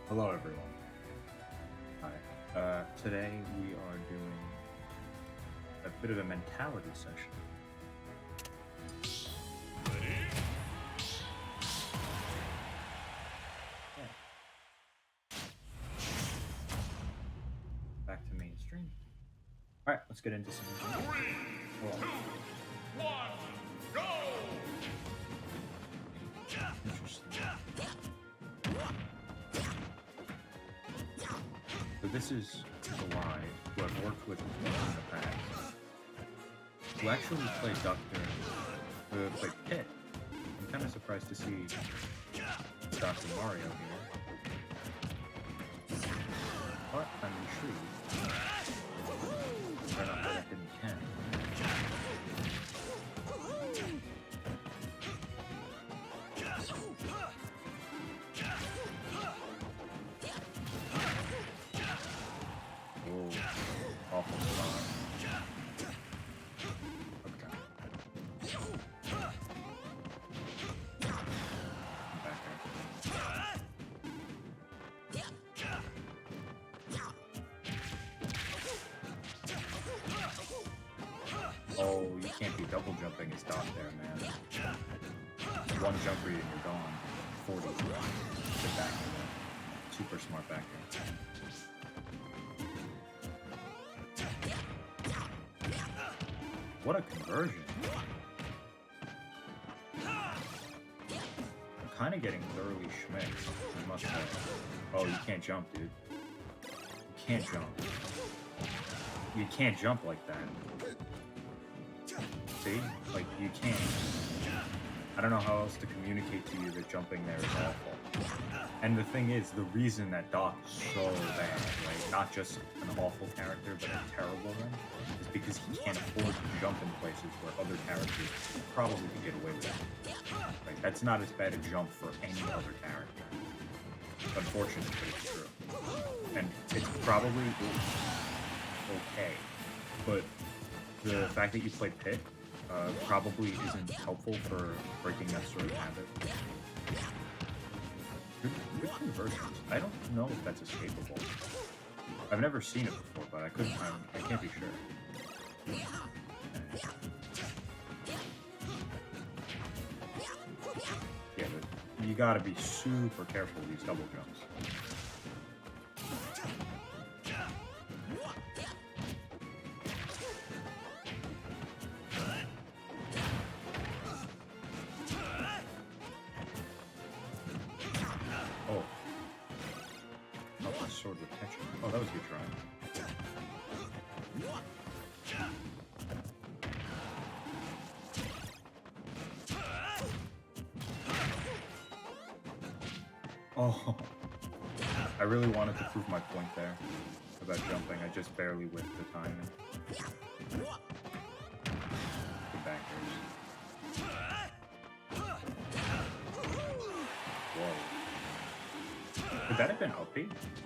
Hello, everyone. Hi. Today we are doing a bit of a mentality session. Yeah. Back to mainstream. All right, let's get into some. Well, interesting. So this is July, who I've worked with in the past, who actually played played Pit. I'm kind of surprised to see Dr. Mario here, but I'm intrigued. Whether or not that hidden can. Oh, awful spot. Okay. Back there. Oh, you can't be double jumping his dot there, man. One jump read and you're gone. 40. Good back there. Super smart back there. What a conversion. I'm kind of getting thoroughly schmicked, I must say. Oh, you can't jump, dude. You can't jump. You can't jump like that. See? Like, you can't. I don't know how else to communicate to you that jumping there is awful. And the thing is, the reason that Doc is so bad, right? Not just an awful character, but a terrible one, is because he can't afford to jump in places where other characters probably could get away with it. Like, that's not as bad a jump for any other character. Unfortunate, but it's true. And it's probably okay. But the fact that you play Pit probably isn't helpful for breaking that sort of habit. Good conversions. I don't know if that's escapable. I've never seen it before, but I can't be sure. Yeah, but you gotta be super careful with these double jumps. Oh. Not my sword retention. Oh, that was a good try. Oh. I really wanted to prove my point there about jumping. I just barely whipped the timing. Good backers. Whoa. Could that have been OP?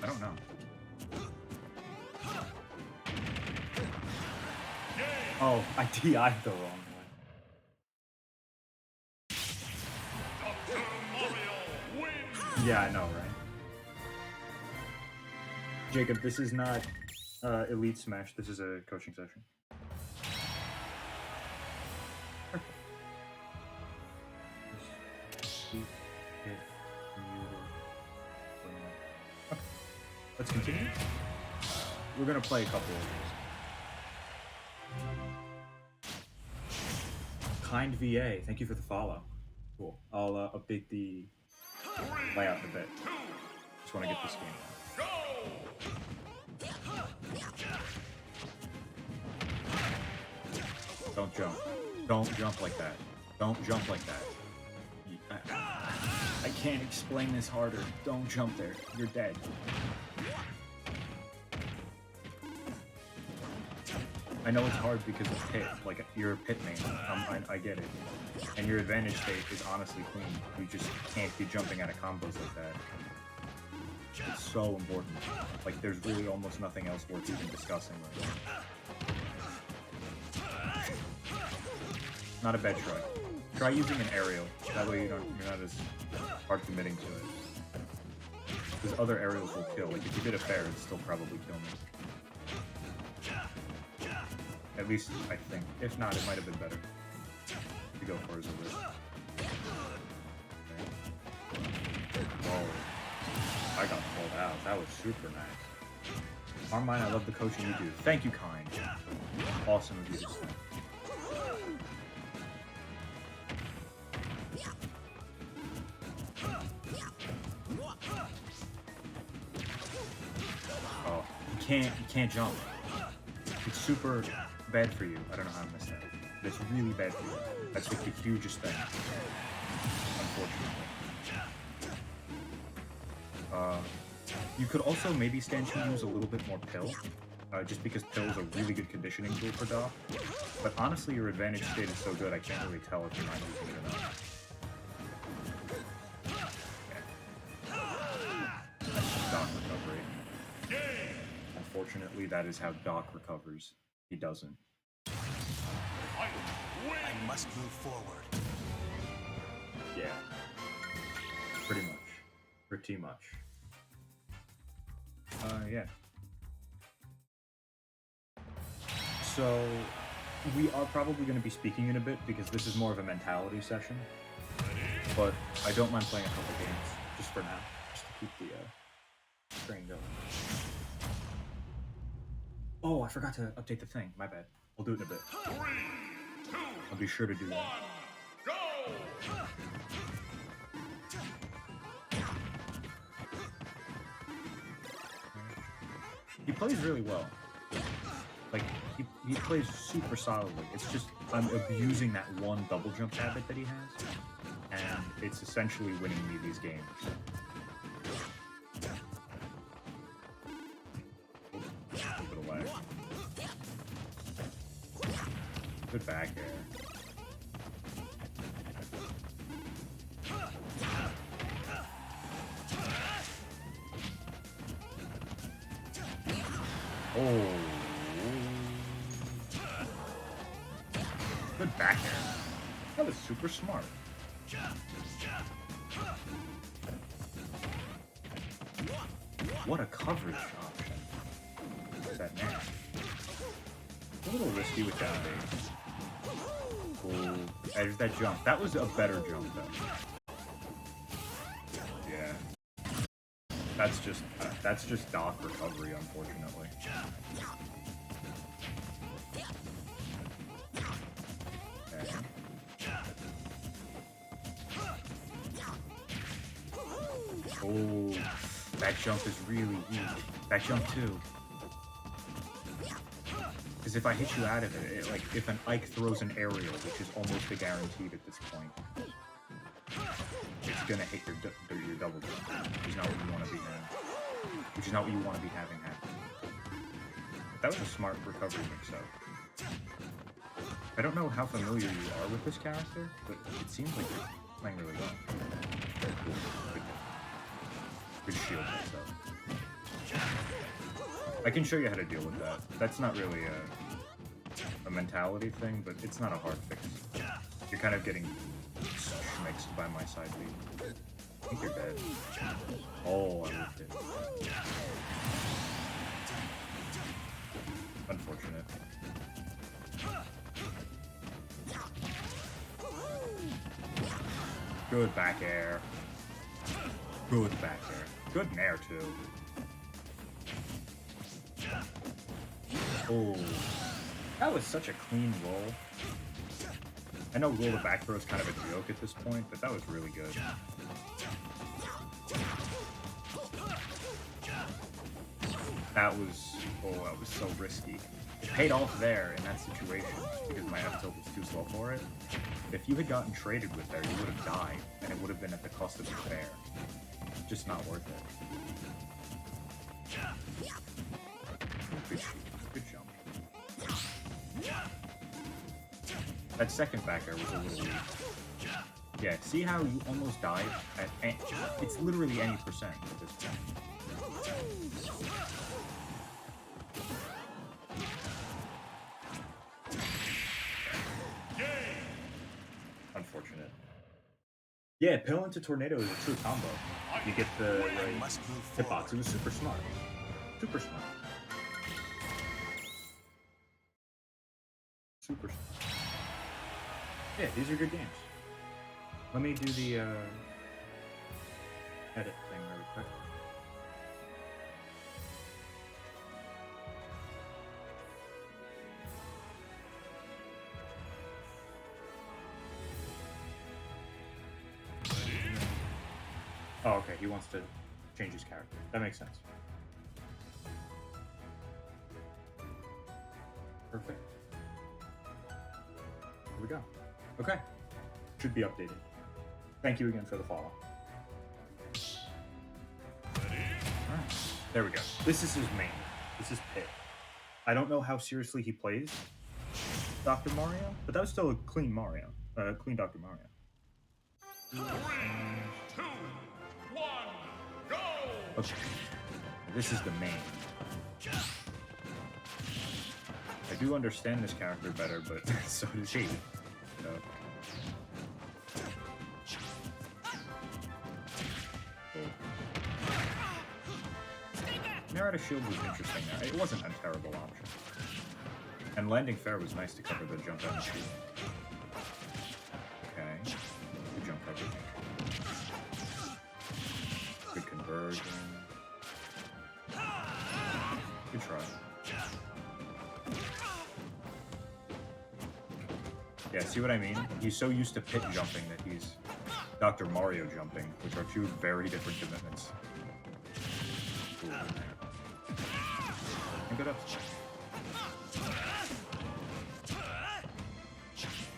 I don't know. Oh, I DI'd the wrong way. Yeah, I know, right? Jacob, this is not Elite Smash. This is a coaching session. Perfect. Okay. Let's continue. We're gonna play a couple of these. Kind VA, thank you for the follow. Cool. I'll update the layout in a bit. Just want to get this game on. Don't jump. Don't jump like that. Don't jump like that. I can't explain this harder. Don't jump there. You're dead. I know it's hard because of Pit. Like, you're a Pit main. I get it. And your advantage state is honestly clean. You just can't be jumping out of combos like that. It's so important. Like, there's really almost nothing else worth even discussing right now. Not a bad try. Try using an aerial. That way you're not as hard committing to it. Because other aerials will kill. Like, if you did a fair, it'd still probably kill me. At least, I think. If not, it might have been better to go for as a risk. Okay. Whoa. I got pulled out. That was super nice. Carmine, I love the coaching you do. Thank you, kind. Awesome of you to say. Oh, you can't jump. It's super bad for you. I don't know how I missed that. It's really bad for you. That's like the hugest thing. Unfortunately. You could also maybe stand to use a little bit more pill, just because pill is a really good conditioning tool for Doc. But honestly, your advantage state is so good, I can't really tell if you're not using it or not. That's just Doc recovery. Unfortunately, that is how Doc recovers. He doesn't. I must move forward. Yeah. Pretty much. Pretty much. Yeah. So, we are probably going to be speaking in a bit because this is more of a mentality session. But I don't mind playing a couple games, just for now, just to keep the train going. Oh, I forgot to update the thing. My bad. I'll do it in a bit. 3, 2, I'll be sure to do that. 1, go! He plays really well. Like, he plays super solidly. It's just, I'm abusing that one double jump habit that he has, and it's essentially winning me these games. Oops, a little bit of lag. Good back air. Oh. Good back air. That was super smart. What a coverage option. What's that now? A little risky with down base. Oh, there's that jump. That was a better jump though. Yeah. That's just Doc recovery, unfortunately. Okay. Oh, that jump is really weak. That jump too. Because if I hit you out of it, like if an Ike throws an aerial, which is almost a guaranteed at this point, it's gonna hit your double jump, which is not what you want to be having. Which is not what you want to be having happen. That was a smart recovery mix-up. I don't know how familiar you are with this character, but it seems like you're playing really well. Good shield mix-up. I can show you how to deal with that. That's not really a mentality thing, but it's not a hard fix. You're kind of getting mixed by my side B. I think you're dead. Oh, I whipped it. Unfortunate. Good back air. Good back air. Good nair too. Oh, that was such a clean roll. I know roll the back throw is kind of a joke at this point, but that was really good. That was so risky. It paid off there in that situation because my F tilt was too slow for it. If you had gotten traded with there, you would have died, and it would have been at the cost of your fair. Just not worth it. Good jump. That second back air was a little weak. Yeah, see how you almost died? It's literally any percent at this point. Unfortunate. Yeah, Pill into Tornado is a true combo. You get the I right must move hitbox. forward. It was super smart. Super smart. Super smart. Yeah, these are good games. Let me do the edit thing really quick. Oh, okay. He wants to change his character. That makes sense. Perfect. Here we go. Okay. Should be updated. Thank you again for the follow. Alright. There we go. This is his main. This is Pit. I don't know how seriously he plays Dr. Mario, but that was still a clean Mario. Clean Dr. Mario. 3, 2, 1, go! Okay. This is the main. I do understand this character better, but so does he. So. Cool. Narada Shield was interesting there. It wasn't a terrible option. And landing fair was nice to cover the jump out and shoot. Okay. Good jump coverage. Good conversion. Good try. Yeah, see what I mean? He's so used to Pit jumping that he's Dr. Mario jumping, which are two very different commitments. Cool. And good up.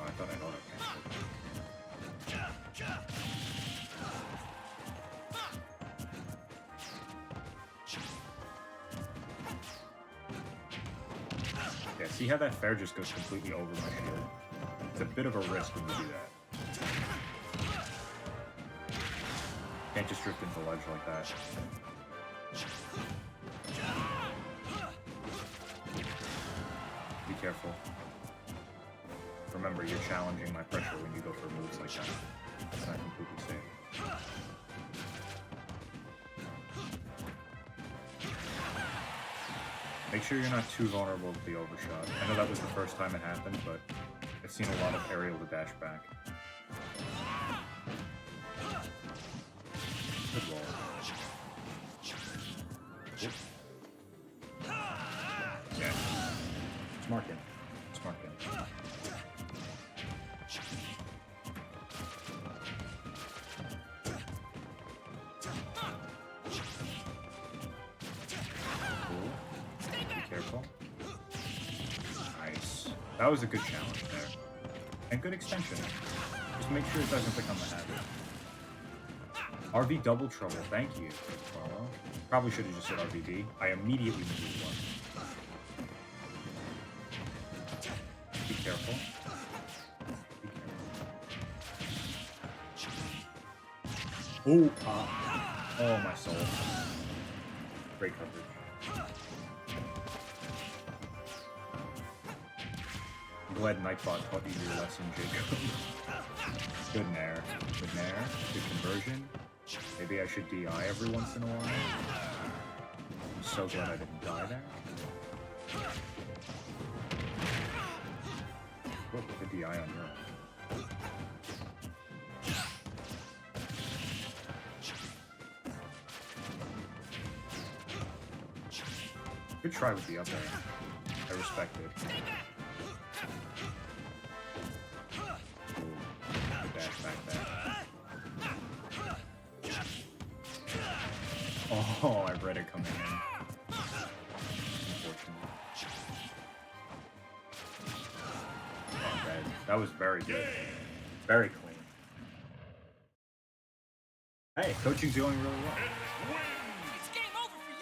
Oh, I thought I got it. Yeah, see how that fair just goes completely over my shield? It's a bit of a risk when you do that. Can't just drift into the ledge like that. Be careful. Remember, you're challenging my pressure when you go for moves like that. It's not completely safe. Make sure you're not too vulnerable to the overshot. I know that was the first time it happened, but I've seen a lot of aerial to dash back. Good roll. Oops. Yeah. Smart game. Smart game. Cool. Be careful. Nice. That was a good challenge there. And good extension. Just make sure it doesn't become a habit. RV double trouble, thank you. Follow. Probably should have just said RVD. I immediately moved one. Be careful. Be careful. Oh, oh my soul. Great coverage. I'm glad Nightbot taught you your lesson, Jacob. Good nair. Good nair. Good conversion. Maybe I should DI every once in a while. I'm so glad I didn't die there. Look, with the DI on your own. Good try with the up air. I respect it. Ooh, good dash back there. Oh, I read it coming in. Unfortunately. Oh, that was very good. Very clean. Hey, coaching's going really well. It's game over for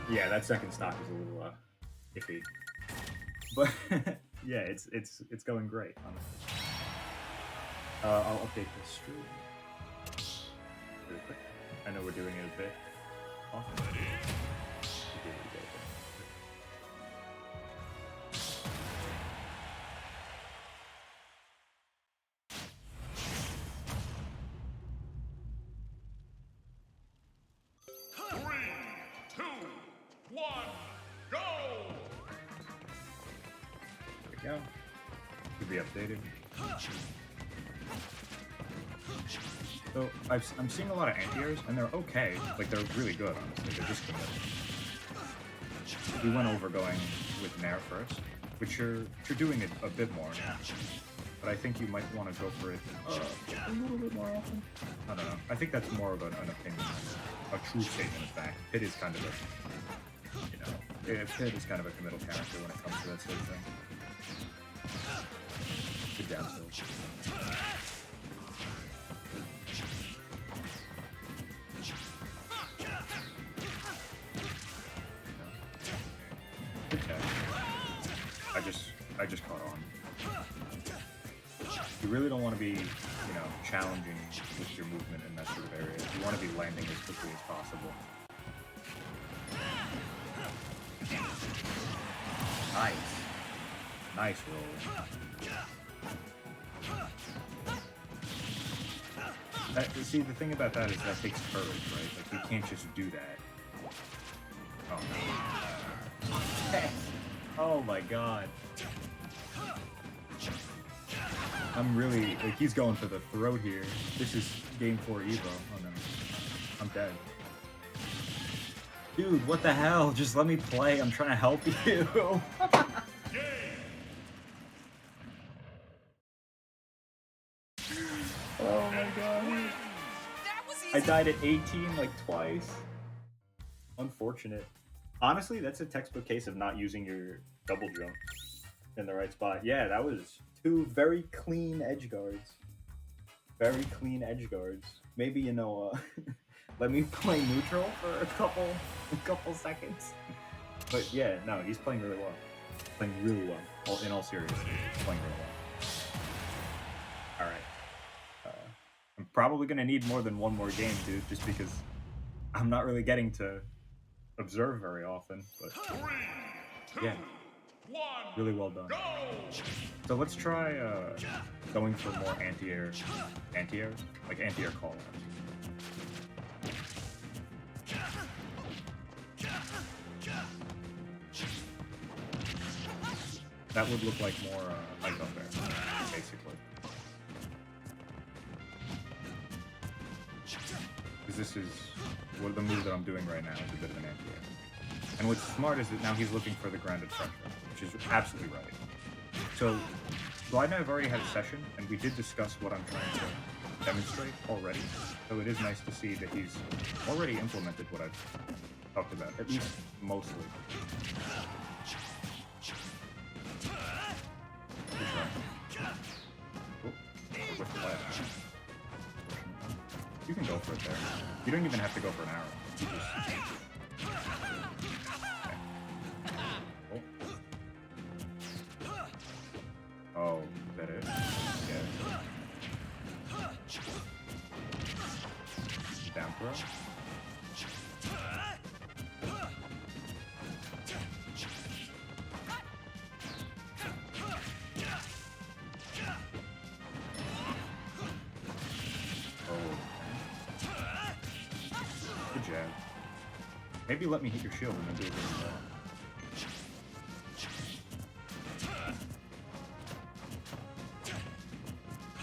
you! Yeah, that second stock is a little iffy. But yeah, it's going great, honestly. I'll update the stream really quick. I know we're doing it a bit often. to be updated. So I'm seeing a lot of anti-airs, and they're okay. Like, they're really good, honestly. They're just committed. We went over going with Nair first, which you're doing it a bit more. But I think you might want to go for it a little bit more often. I don't know. I think that's more of an opinion. A true statement of fact. Pit is kind of a, you know, Pit is kind of a committal character when it comes to that sort of thing. Good down tilt. Good tag. I just caught on. You really don't want to be, you know, challenging with your movement in that sort of area. You want to be landing as quickly as possible. Nice. Nice roll. See, the thing about that is that takes courage, right? Like, you can't just do that. Oh, no. Oh my god. I'm really, like, he's going for the throat here. This is game 4 Evo. Oh no. I'm dead. Dude, what the hell? Just let me play. I'm trying to help you. Oh my god. That was I easy. died at 18 like twice. Unfortunate. Honestly, that's a textbook case of not using your double jump in the right spot. Yeah, that was 2 very clean edge guards. Very clean edge guards. Maybe, you know, let me play neutral for a couple seconds. But yeah, no, he's playing really well. Playing really well. In all seriousness, he's playing really well. Alright. I'm probably gonna need more than one more game, dude, just because I'm not really getting to observe very often, but yeah, really well done. So let's try going for more anti-air, like anti-air call-outs. That would look like more like up there, basically. Because this is what the move that I'm doing right now is a bit of an anti-air. And what's smart is that now he's looking for the grounded pressure, which is absolutely right. So, Glide and I have already had a session, and we did discuss what I'm trying to demonstrate already. So it is nice to see that he's already implemented what I've talked about, at least mostly. Good try. Oh, with the left. You can go for it there. You don't even have to go for an arrow. You just... Okay. Oh. Oh, is that it? Yeah. Down throw? Good jab. Maybe let me hit your shield and then do it really well.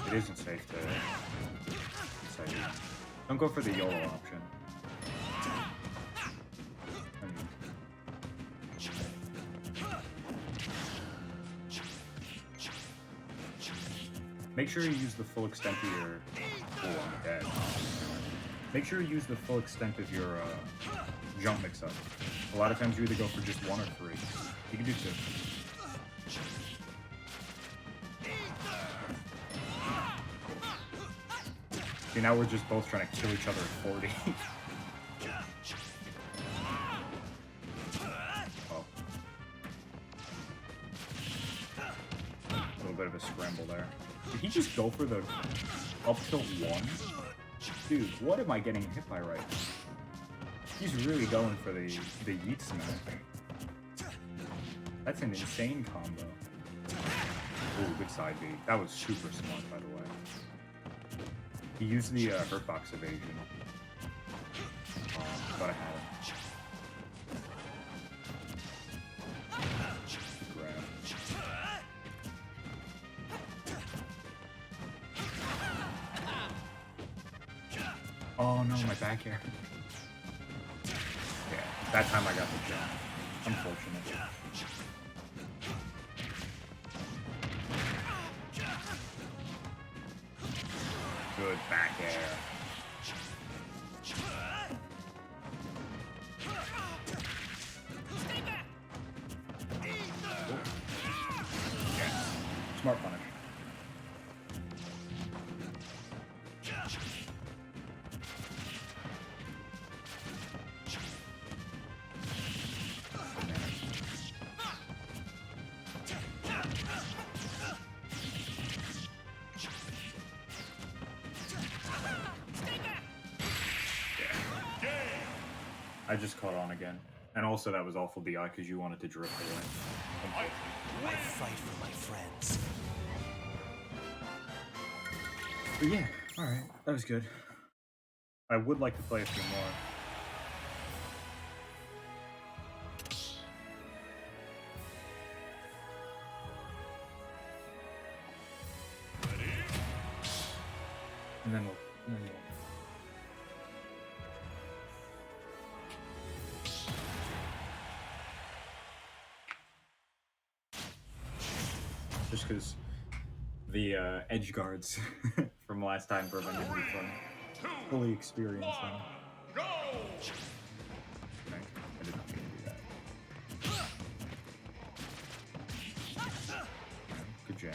It isn't safe to decide. Don't go for the YOLO option. Make sure you use the full extent of your... Oh, I'm dead. Make sure you use the full extent of your jump mix-up. A lot of times you either go for just 1 or 3. You can do 2. See, now we're just both trying to kill each other at 40. Oh. A little bit of a scramble there. Did he just go for the up tilt 1? Dude, what am I getting hit by right now? He's really going for the yeet smack. That's an insane combo. Ooh, good side B. That was super smart, by the way. He used the hurtbox evasion. But I had it. Grab. Oh no, my back air. Yeah, that time I got the jump. Unfortunate. Good back air. Yeah. Smart punish. I just caught on again. And also that was awful DI because you wanted to drift away. I fight for my friends. But yeah, alright. That was good. I would like to play a few more. And then we'll just because the edge guards from last time prevented me from fully experiencing. Go! Okay, I did not mean to do that. Good jab.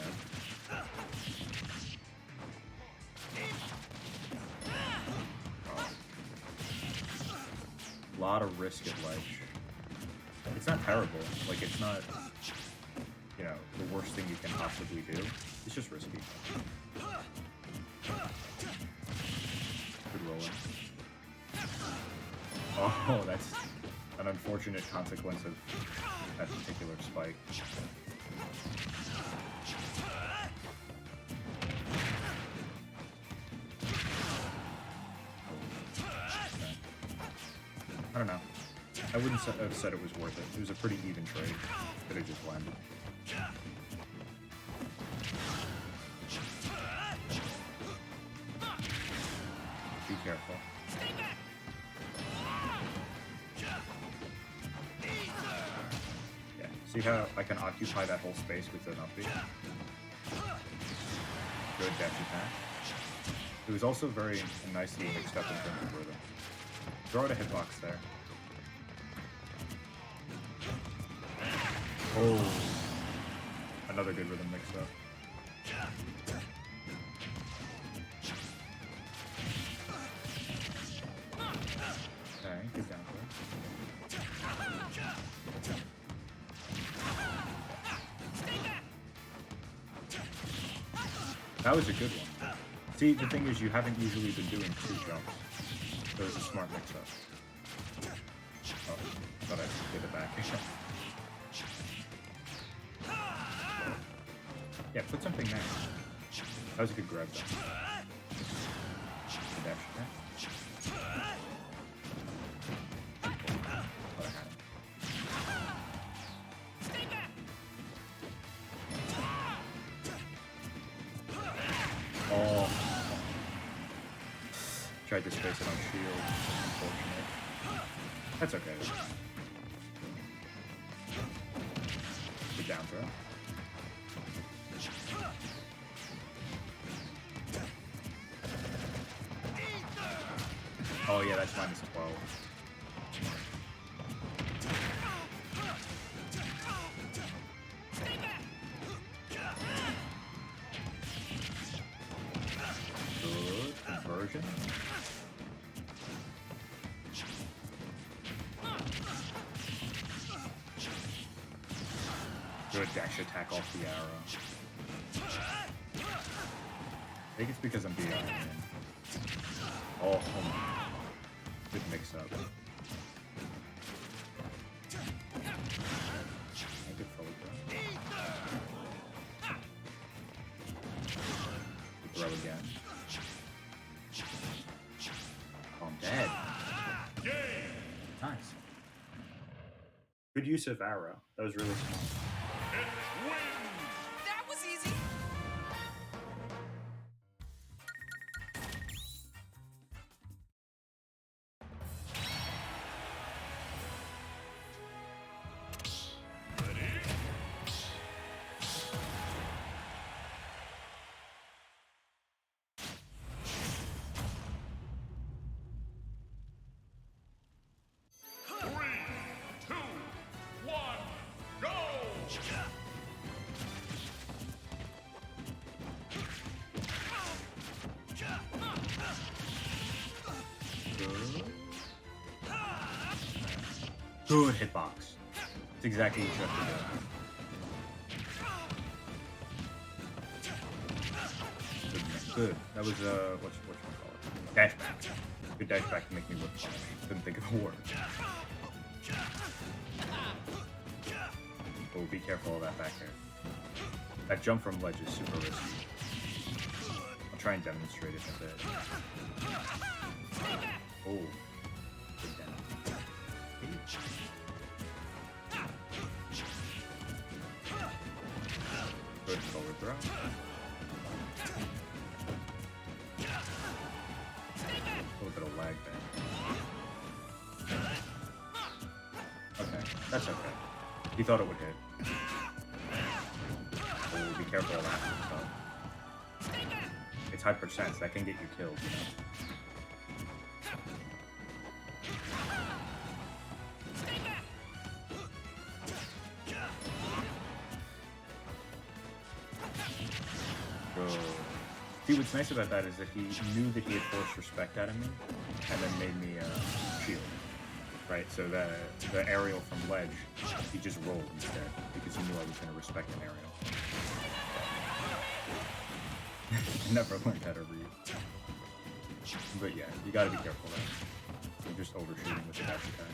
Oh. Lot of risk at ledge. It's not terrible. Like, it's not, you know, the worst thing you can possibly do. It's just risky. Good rolling. Oh, that's an unfortunate consequence of that particular spike. Okay. I don't know. I wouldn't have said it was worth it. It was a pretty even trade. Could have just landed. Be careful. Yeah, see how I can occupy that whole space with an upbeat? Good dash attack. It was also very nicely mixed up in terms of rhythm. Throw out a hitbox there. Oh, another good rhythm mix-up. Okay, good down throw. That was a good one. See, the thing is, you haven't usually been doing 2 jumps. So it was a smart mix-up. Oh, I thought I did it back. Yeah, put something there. That was a good grab, though. Good dash attack. Oh, I had it. Oh. Tried to space it on shield. Unfortunate. That's okay. Good down throw. Oh yeah, that's -12. Good conversion. Good dash attack off the arrow. I think it's because I'm behind. Oh my. Good mix up. I could forward throw. Throw again. Oh, I'm dead. Nice. Good use of arrow. That was really smart. Good hitbox. It's exactly what you have to do. Good. That was what's you call it? Dashback. Good dashback to make me look funny. Couldn't think of the word. Oh, be careful of that back there. That jump from ledge is super risky. I'll try and demonstrate it a bit. Oh. Good down. Good forward throw. A little bit of lag there. Okay, that's okay. He thought it would hit. Oh, be careful of that. So. It's high percent, that can get you killed, you know? See, what's nice about that is that he knew that he had forced respect out of me, and then made me shield. Right, so the aerial from ledge, he just rolled instead, because he knew I was going to respect an aerial. Never learned that over you. But yeah, you gotta be careful there. You're just overshooting with the dash attack.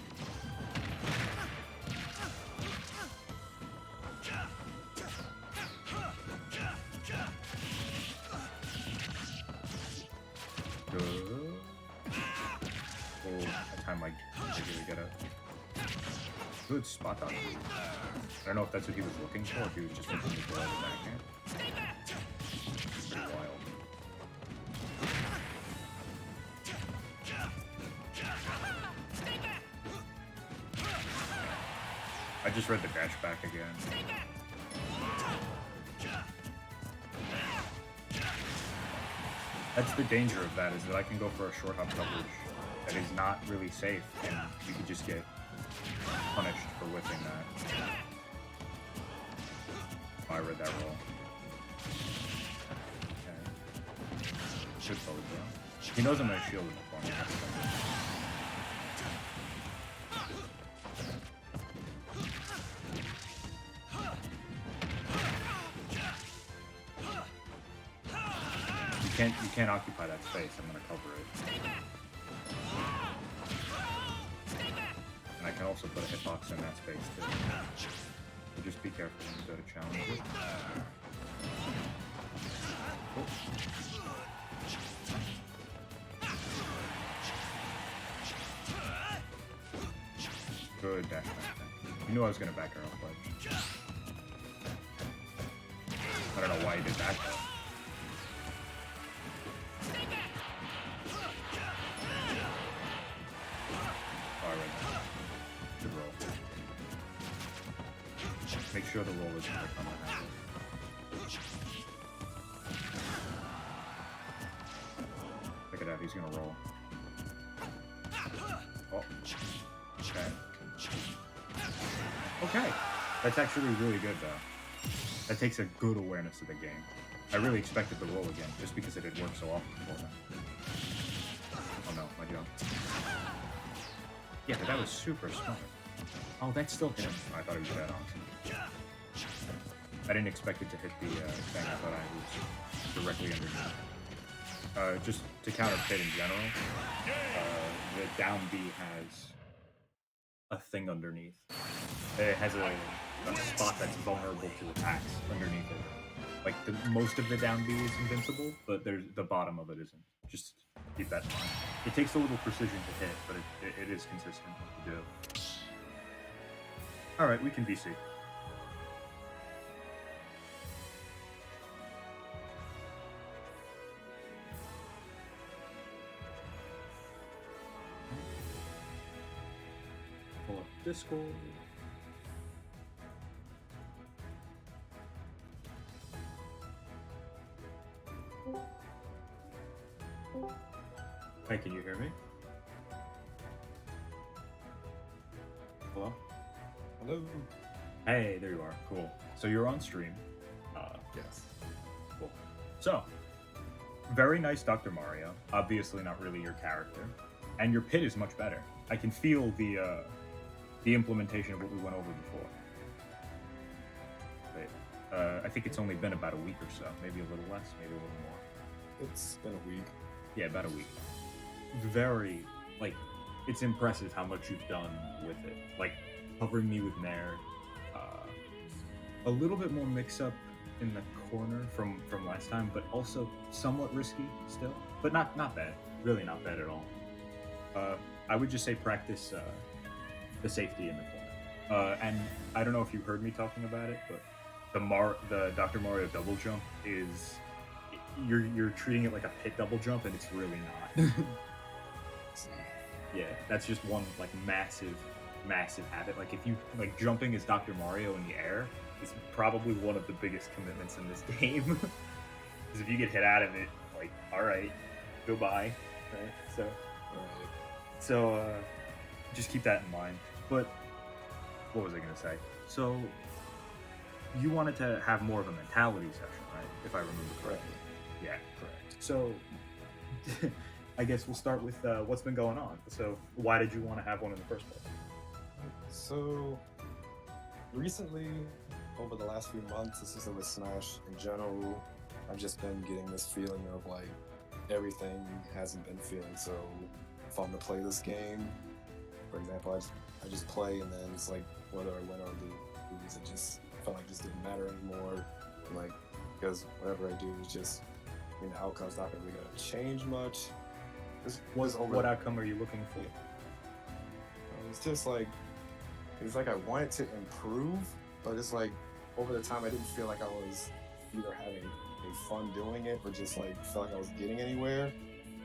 Good spot dodge. I don't know if that's what he was looking for, or if he was just looking to blow the backhand. Pretty wild. I just read the dash back again. That's the danger of that, is that I can go for a short hop coverage that is not really safe, and you could just get punished for whipping that. Oh, I read that roll. Okay. Good forward throw. He knows I'm gonna shield him for me. You can't occupy that space. I'm gonna cover it. And I can also put a hitbox in that space too. So just be careful when you go to challenge it. Oh. Good dash back thing. You knew I was gonna back her off ledge. I don't know why you did that though. Make sure the roll isn't like on the handle. Look at that, he's gonna roll. Oh. Okay. Okay. That's actually really good though. That takes a good awareness of the game. I really expected the roll again, just because it had worked so often for me. Oh no, my jump. Yeah, but that was super smart. Oh, that's still him. Oh, I thought he was dead on. I didn't expect it to hit the thing. I thought I was directly underneath. Just to counter Pit in general, the down B has a thing underneath. It has a spot that's vulnerable to attacks underneath it. Like, most of the down B is invincible, but the bottom of it isn't. Just keep that in mind. It takes a little precision to hit, but it is consistent what to do. Alright, we can BC. Pull up Discord. Hey, can you hear me? Hello? Hello. Hey, there you are. Cool. So you're on stream. Yes. Cool. So, very nice Dr. Mario. Obviously not really your character. And your Pit is much better. I can feel the the implementation of what we went over before. Wait, I think it's only been about a week or so, maybe a little less, maybe a little more. It's been a week. Yeah, about a week. Very, like, it's impressive how much you've done with it. Like, covering me with Nair, a little bit more mix-up in the corner from last time, but also somewhat risky still, but not bad. Really not bad at all. I would just say practice the safety in the corner. And I don't know if you heard me talking about it, but the Dr. Mario double jump is you're treating it like a pit double jump, and it's really not. Yeah, that's just one like massive habit. Like if you like jumping as Dr. Mario in the air is probably one of the biggest commitments in this game. Because if you get hit out of it, like all right, goodbye. Right. So just keep that in mind. But what was I gonna say? So you wanted to have more of a mentality session, right? If I remember correctly. Yeah, correct. So I guess we'll start with what's been going on. So why did you want to have one in the first place? So recently, over the last few months, this is with Smash in general, I've just been getting this feeling of like everything hasn't been feeling so fun to play this game. For example, I just play and then it's like whether I win or lose, it just felt like it just didn't matter anymore. And like because whatever I do is just the outcome's not really gonna change much. What outcome are you looking for? It's just like it's like I wanted to improve, but it's like over the time I didn't feel like I was either having a fun doing it or just like felt like I was getting anywhere.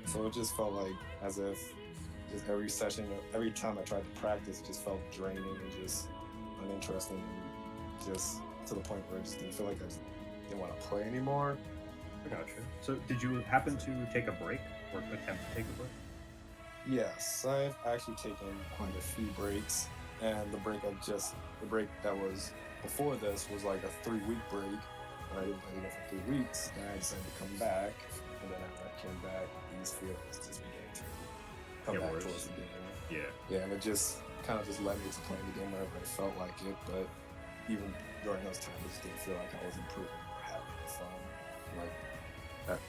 So it just felt like as if just every session, every time I tried to practice, it just felt draining and just uninteresting and just to the point where I just didn't feel like I just didn't want to play anymore. I gotcha. So did you happen to take a break or attempt to take a break? Yes, I've actually taken quite a few breaks, and the break that was before this was like a 3-week break, and I didn't play it for 3 weeks, and I decided to come back, and then after I came back, these feelings just began to come Get back worse. towards the game. Yeah. And it just kind of just led me to playing the game whenever I felt like it, but even during those times, I just didn't feel like I was improving or having fun, like that,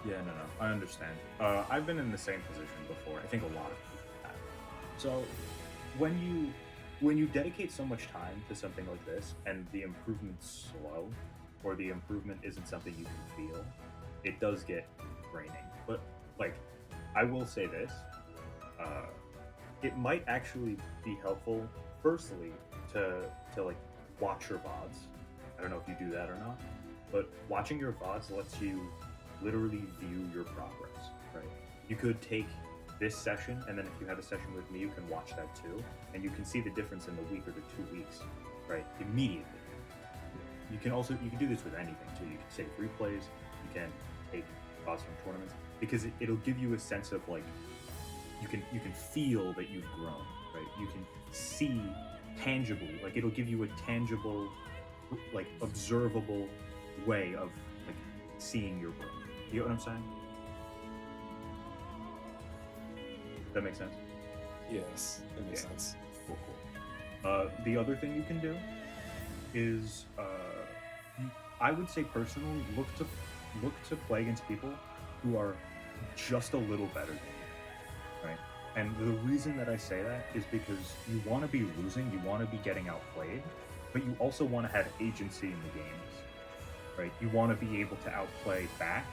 Yeah, no, I understand. I've been in the same position before. I think a lot of people have. So, when you dedicate so much time to something like this, and the improvement's slow, or the improvement isn't something you can feel, it does get draining. But like, I will say this: it might actually be helpful, firstly, to like watch your VODs. I don't know if you do that or not, but watching your VODs lets you literally view your progress, right? You could take this session, and then if you have a session with me, you can watch that too, and you can see the difference in the week or the 2 weeks, right? Immediately. You can do this with anything too. You can save replays, you can take thoughts from tournaments, because it'll give you a sense of like, you can feel that you've grown, right? You can see tangibly, like it'll give you a tangible, like observable way of like seeing your growth. You get what I'm saying? Does that make sense? Yes, it makes sense. Cool. The other thing you can do is, I would say personally, look to play against people who are just a little better than you, right? And the reason that I say that is because you want to be losing, you want to be getting outplayed, but you also want to have agency in the games, right? You want to be able to outplay back.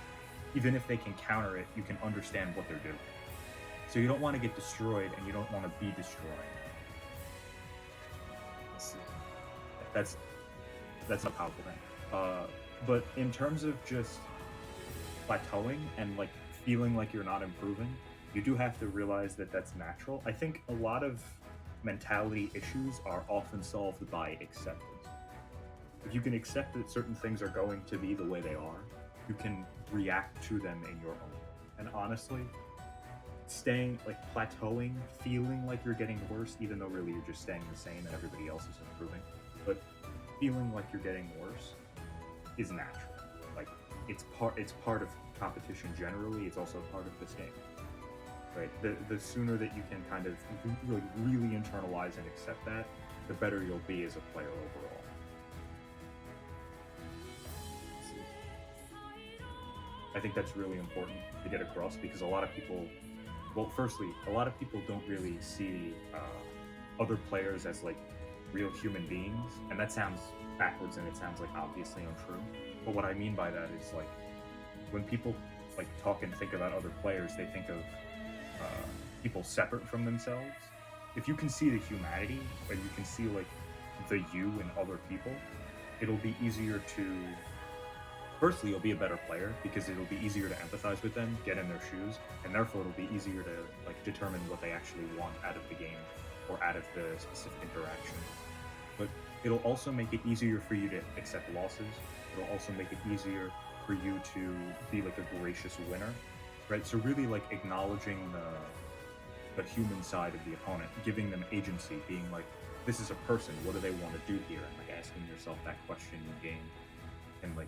Even if they can counter it, you can understand what they're doing. So you don't want to get destroyed, and you don't want to be destroyed. That's a powerful thing. But in terms of just plateauing and like feeling like you're not improving, you do have to realize that that's natural. I think a lot of mentality issues are often solved by acceptance. If you can accept that certain things are going to be the way they are, you can react to them in your own way. And honestly, staying like plateauing, feeling like you're getting worse, even though really you're just staying the same and everybody else is improving, but feeling like you're getting worse is natural. Like it's part of competition generally. It's also part of this game, right? The sooner that you can kind of really internalize and accept that, the better you'll be as a player overall. I think that's really important to get across because a lot of people, well, firstly, a lot of people don't really see other players as like real human beings, and that sounds backwards and it sounds like obviously untrue. But what I mean by that is like when people like talk and think about other players, they think of people separate from themselves. If you can see the humanity and you can see like the you in other people, it'll be easier to. Firstly, you'll be a better player because it'll be easier to empathize with them, get in their shoes, and therefore it'll be easier to like determine what they actually want out of the game or out of the specific interaction. But it'll also make it easier for you to accept losses. It'll also make it easier for you to be like a gracious winner, right? So really like acknowledging the human side of the opponent, giving them agency, being like, this is a person, what do they want to do here? And like asking yourself that question in game, and like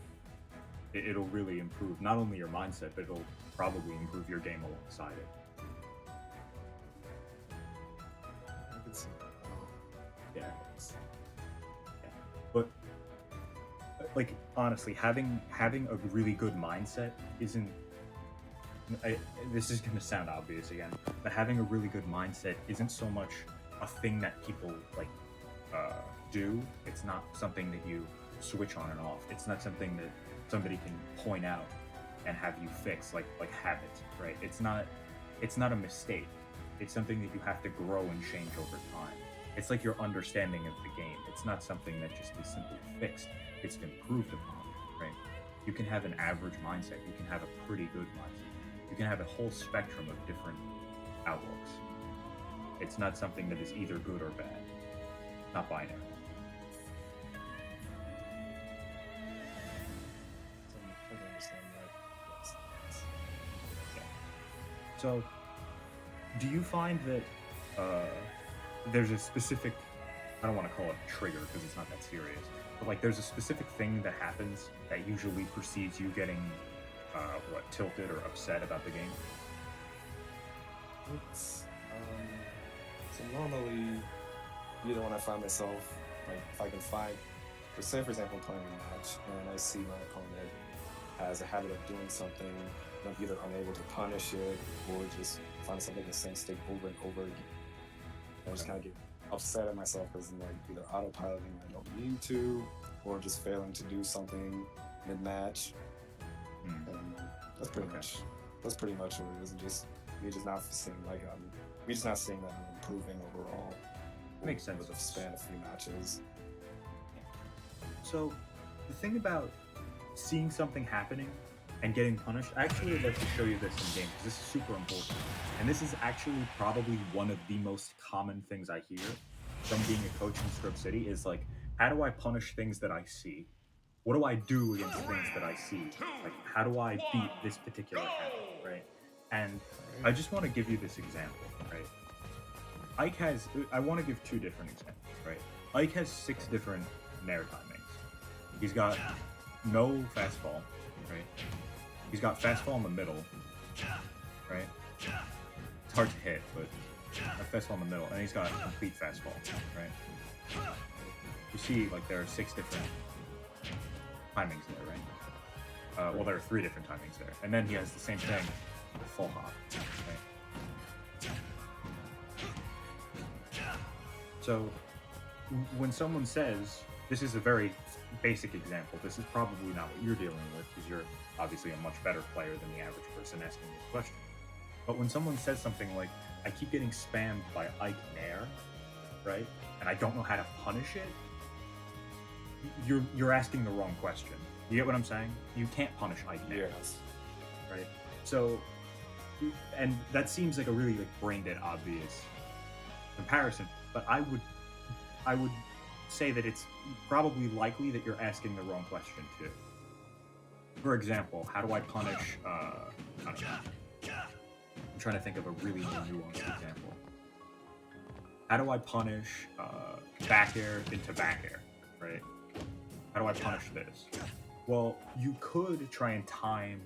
it'll really improve not only your mindset, but it'll probably improve your game alongside it. I can see that. Yeah. But like honestly, having a really good mindset isn't. This is gonna sound obvious again, but having a really good mindset isn't so much a thing that people like do. It's not something that you switch on and off. It's not something that somebody can point out and have you fix like habits, right? It's not a mistake. It's something that you have to grow and change over time. It's like your understanding of the game. It's not something that just is simply fixed. It's improved upon, right? You can have an average mindset. You can have a pretty good mindset. You can have a whole spectrum of different outlooks. It's not something that is either good or bad. Not binary. I can understand that. Yes. So, do you find that there's a specific, I don't want to call it a trigger because it's not that serious, but like there's a specific thing that happens that usually precedes you getting, tilted or upset about the game? It's so normally either when I find myself like if I can find, for example, playing a match and I see my opponent has a habit of doing something, and I'm either unable to punish it or just find myself in the same state over and over again. I just kind of get upset at myself because I'm like either autopiloting when I don't mean to, or just failing to do something mid-match. And that's pretty much what it is. And just we're just not seeing like we're just not seeing that I'm improving overall. Makes sense. With a span of few matches. So, the thing about seeing something happening and getting punished, I actually would like to show you this in game because this is super important. And this is actually probably one of the most common things I hear from being a coach in Scrub City is like, how do I punish things that I see? What do I do against things that I see? Like, how do I beat this particular habit, right? And I just want to give you this example, right? Ike has, I want to give two different examples, right? Ike has 6 different nair timings. He's got no fastfall, right? He's got fastfall in the middle, right? It's hard to hit, but a fastfall in the middle, and he's got complete fastfall, right? You see, like, there are 6 different timings there, right? Well, there are 3 different timings there. And then he has the same thing with full hop, right? So, when someone says, this is a very basic example, this is probably not what you're dealing with because you're obviously a much better player than the average person asking this question. But when someone says something like, I keep getting spammed by Ike Nair, right? And I don't know how to punish it, you're asking the wrong question. You get what I'm saying? You can't punish Ike Nair, Yes. right? So, and that seems like a really like brain dead obvious comparison, but I would say that it's probably likely that you're asking the wrong question too. For example, how do I punish I don't know. I'm trying to think of a really nuanced example. How do I punish back air into back air, right? How do I punish this? Well, you could try and time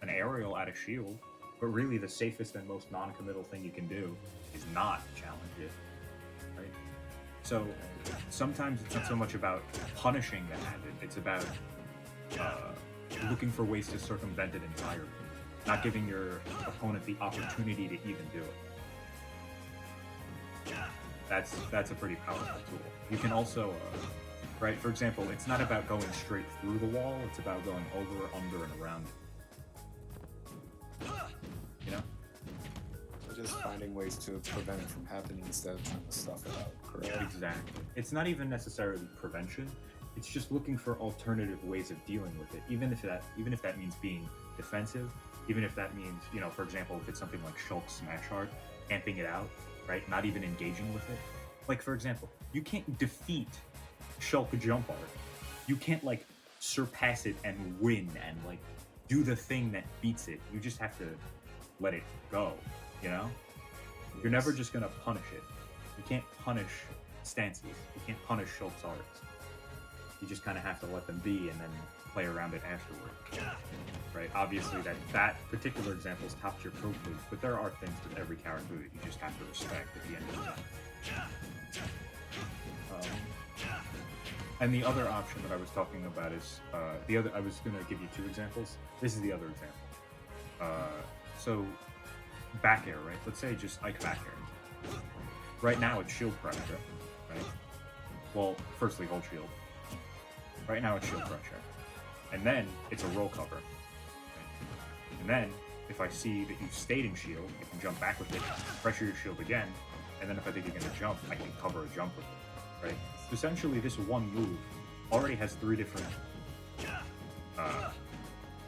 an aerial at a shield, But really, the safest and most non-committal thing you can do is not challenge it, right? So sometimes it's not so much about punishing the habit; it's about looking for ways to circumvent it entirely, not giving your opponent the opportunity to even do it. That's a pretty powerful tool. You can also, right? For example, it's not about going straight through the wall; it's about going over, under, and around it. You know? So just finding ways to prevent it from happening instead of trying to stuff it out, correct? Exactly. It's not even necessarily prevention. It's just looking for alternative ways of dealing with it. Even if that means being defensive, even if that means, you know, for example, if it's something like Shulk Smash Art, camping it out, right? Not even engaging with it. Like, for example, you can't defeat Shulk Jump Art. You can't, like, surpass it and win and, like, do the thing that beats it. You just have to let it go, you know? You're never just gonna punish it. You can't punish stances. You can't punish Shulk's arts. You just kind of have to let them be and then play around it afterward, right? Obviously, that particular example is top tier pro food, but there are things with every character that you just have to respect at the end of the day. And the other option that I was talking about is I was going to give you two examples. This is the other example. So back air, right? Let's say just Ike back air. Right now it's shield pressure, right? Well, firstly, hold shield. Right now it's shield pressure. And then it's a roll cover. Right? And then, if I see that you've stayed in shield, I can jump back with it, pressure your shield again, and then if I think you're going to jump, I can cover a jump with it, right? So essentially, this one move already has three different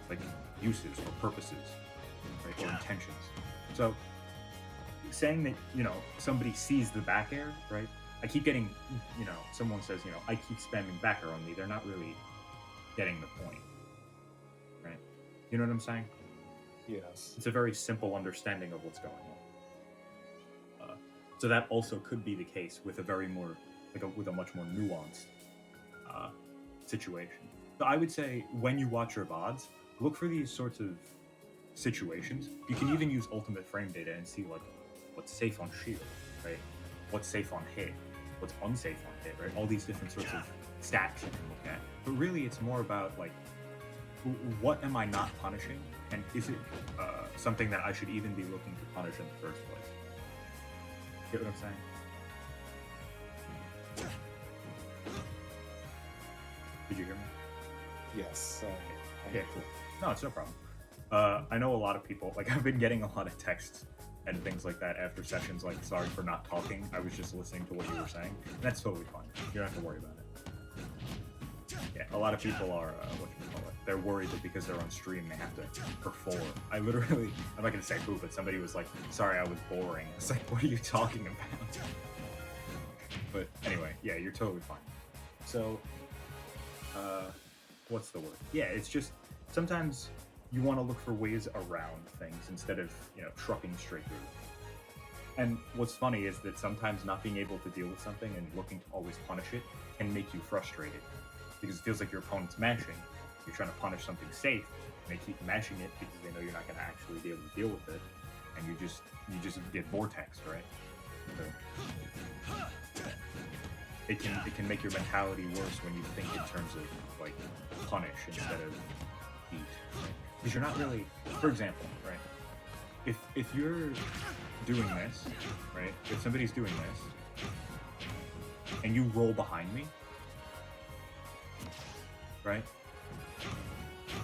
like uses or purposes, right, or intentions. So saying that, you know, somebody sees the back air, right? I keep getting, you know, someone says, you know, I keep spamming back air on me. They're not really getting the point, right? You know what I'm saying? Yes. It's a very simple understanding of what's going on. So that also could be the case with a very more, with a much more nuanced situation. So I would say when you watch your VODs, look for these sorts of situations. You can even use ultimate frame data and see like what's safe on shield, right? What's safe on hit, what's unsafe on hit, right? All these different sorts of stats you can look at. But really, it's more about like, what am I not punishing, and is it something that I should even be looking to punish in the first place? Get what I'm saying? Did you hear me? Yes. Yeah, cool. No, it's no problem. I know a lot of people, like I've been getting a lot of texts and things like that after sessions, like, sorry for not talking, I was just listening to what you were saying. And that's totally fine. You don't have to worry about it. Yeah, a lot of people are, they're worried that because they're on stream, they have to perform. I'm not going to say who, but somebody was like, sorry, I was boring. It's like, what are you talking about? But anyway, yeah, you're totally fine. So, what's the word? Yeah, it's just, sometimes you want to look for ways around things instead of, you know, trucking straight through. And what's funny is that sometimes not being able to deal with something and looking to always punish it can make you frustrated, because it feels like your opponent's mashing. You're trying to punish something safe, and they keep mashing it because they know you're not going to actually be able to deal with it, and you just get vortex, right? So, it can make your mentality worse when you think in terms of like punish instead of beat, right? Because you're not really, for example, right? If you're doing this, right? If somebody's doing this, and you roll behind me, right?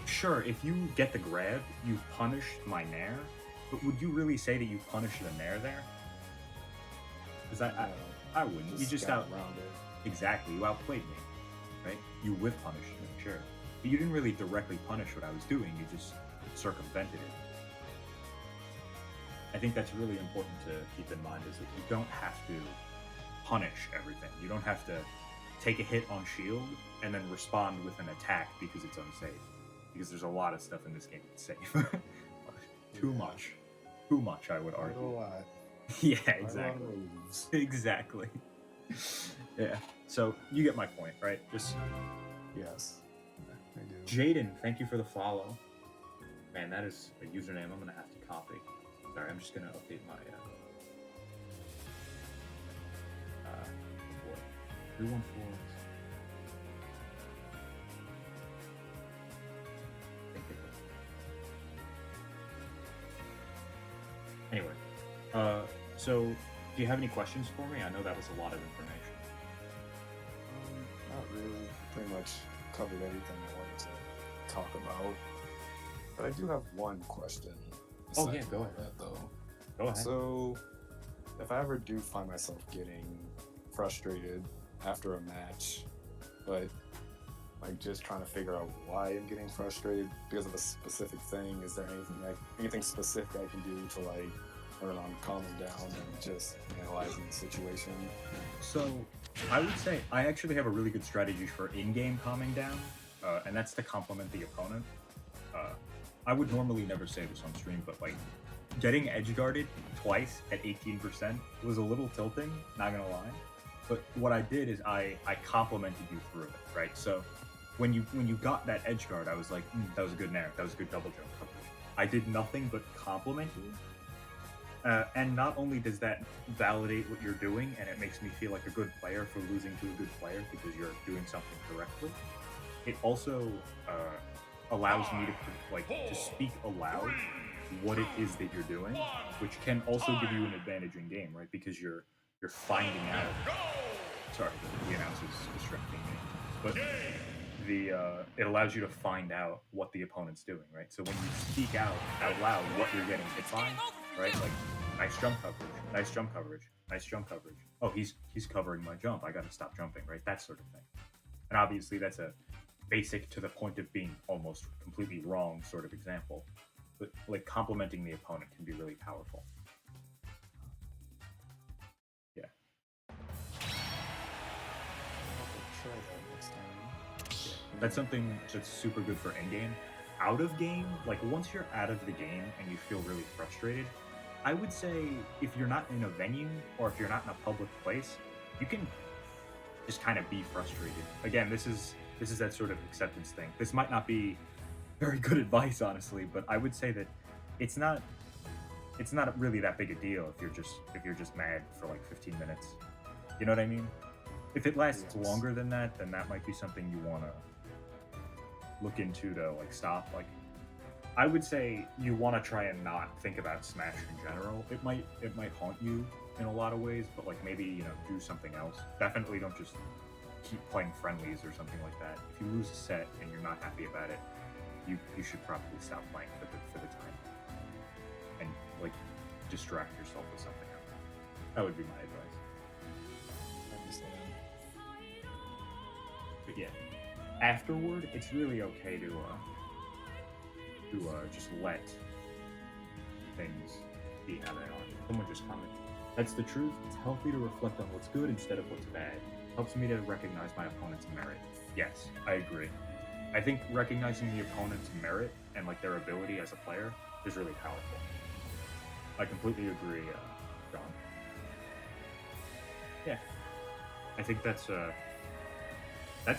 Sure, if you get the grab, you punished my nair, but would you really say that you punished the nair there? Because I wouldn't. You just got around it. Exactly, you outplayed me, right? You whiff punished me, sure. But you didn't really directly punish what I was doing, you just circumvented it. I think that's really important to keep in mind, is that you don't have to punish everything. You don't have to take a hit on shield and then respond with an attack because it's unsafe. Because there's a lot of stuff in this game that's safe. Too much, I would Quite argue. a lot. Yeah, Quite a lot of exactly. moves. Exactly. Yeah. So you get my point, right? Just Yes, I do. Jaden, thank you for the follow. Okay, and that is a username I'm gonna have to copy. Sorry, I'm just gonna update my what? 314. Anyway, so do you have any questions for me? I know that was a lot of information. Not really. Pretty much covered everything I wanted to talk about. But I do have one question. Oh, yeah, aside go from all ahead. that, though. Go ahead. So, if I ever do find myself getting frustrated after a match, but like just trying to figure out why I'm getting frustrated because of a specific thing, is there anything specific I can do to like learn on calming down and just analyzing the situation? So, I would say I actually have a really good strategy for in-game calming down, and that's to compliment the opponent. I would normally never say this on stream, but like getting edge guarded twice at 18% was a little tilting, not gonna lie. But what I did is I complimented you through it, right? So when you got that edge guard, I was like, that was a good nair, that was a good double jump coverage. I did nothing but compliment you. And not only does that validate what you're doing, and it makes me feel like a good player for losing to a good player because you're doing something correctly, it also allows me to speak aloud what it is that you're doing, which can also give you an advantage in game, right? Because you're finding out. Sorry, the announcer's distracting me, but it allows you to find out what the opponent's doing, right? So when you speak out loud what you're getting hit by, right? Like nice jump coverage, nice jump coverage, nice jump coverage. Oh, he's covering my jump. I got to stop jumping, right? That sort of thing. And obviously that's a basic to the point of being almost completely wrong sort of example. But like complimenting the opponent can be really powerful. Yeah. I'll try that next time. That's something that's super good for in-game. Out of game, like once you're out of the game and you feel really frustrated, I would say if you're not in a venue or if you're not in a public place, you can just kind of be frustrated. Again, this is that sort of acceptance thing. This might not be very good advice, honestly, but I would say that it's not really that big a deal if you're just mad for like 15 minutes. You know what I mean? If it lasts Yes. longer than that, then that might be something you want to look into to like stop. Like I would say you want to try and not think about Smash in general. It might haunt you in a lot of ways, but like maybe do something else. Definitely don't just keep playing friendlies or something like that. If you lose a set and you're not happy about it, you should probably stop playing for the time and like distract yourself with something else. That would be my advice. I understand. But yeah, afterward, it's really okay to just let things be how they are. Someone just commented, "That's the truth. It's healthy to reflect on what's good instead of what's bad. Helps me to recognize my opponent's merit." Yes, I agree. I think recognizing the opponent's merit and like their ability as a player is really powerful. I completely agree, John. Yeah, I think that's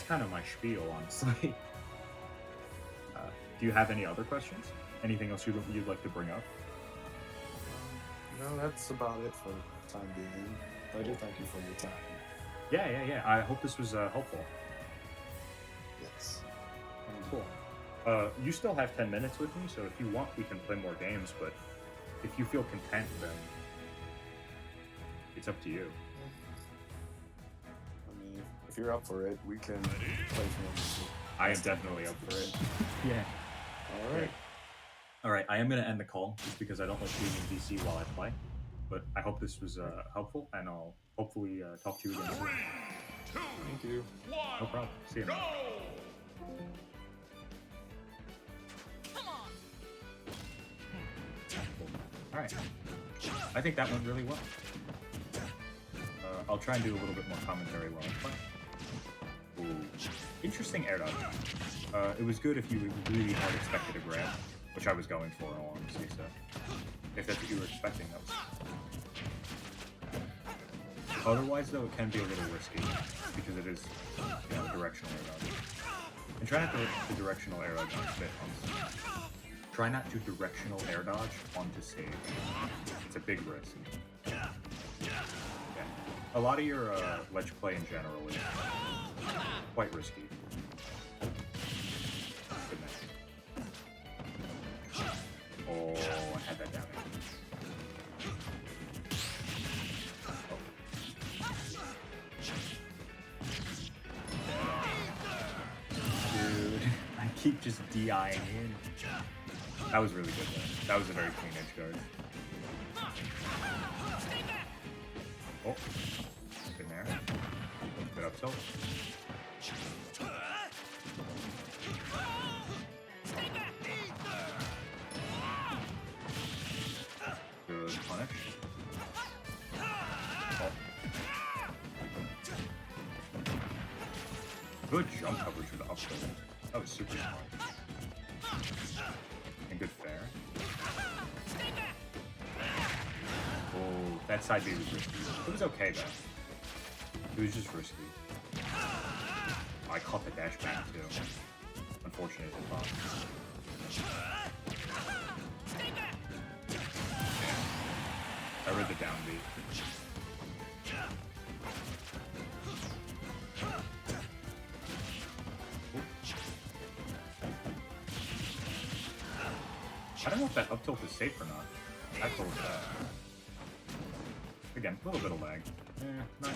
kind of my spiel, honestly. Do you have any other questions? Anything else you'd like to bring up? No, that's about it for the time being. I do thank you for your time. Yeah. I hope this was helpful. Yes. Cool. You still have 10 minutes with me, so if you want, we can play more games, but if you feel content, then it's up to you. I mean, if you're up for it, we can play some. I am definitely up for it. Yeah. All right. All right, I am going to end the call just because I don't like being in DC while I play, but I hope this was helpful, and I'll hopefully talk to you again soon. Thank you. No problem. See you. Man. Come on. All right. I think that went really well. I'll try and do a little bit more commentary while I play. Ooh. Interesting air dodge. It was good if you really hard expected a grab, which I was going for in all honesty, so if that's what you were expecting, that was... Otherwise, though, it can be a little risky, because it is, directional air dodge. And try not to hit the directional air dodge on spit, honestly. Try not to directional air dodge onto stage. It's a big risk. Yeah. A lot of your ledge play in general is quite risky. Good match. Oh, I had that damage. Dude, I keep just DIing in. That was really good though. That was a very clean edge guard. Oh, in there. Good up tilt. Good punish. Oh. Good jump coverage with the up tilt. That was super smart. And good fair. Oh, that side B was risky. It was okay though. It was just risky. I caught the dash back too. Unfortunate as well. I read the down beat. I don't know if that up tilt is safe or not. I told that. Again, a little bit of lag. Not,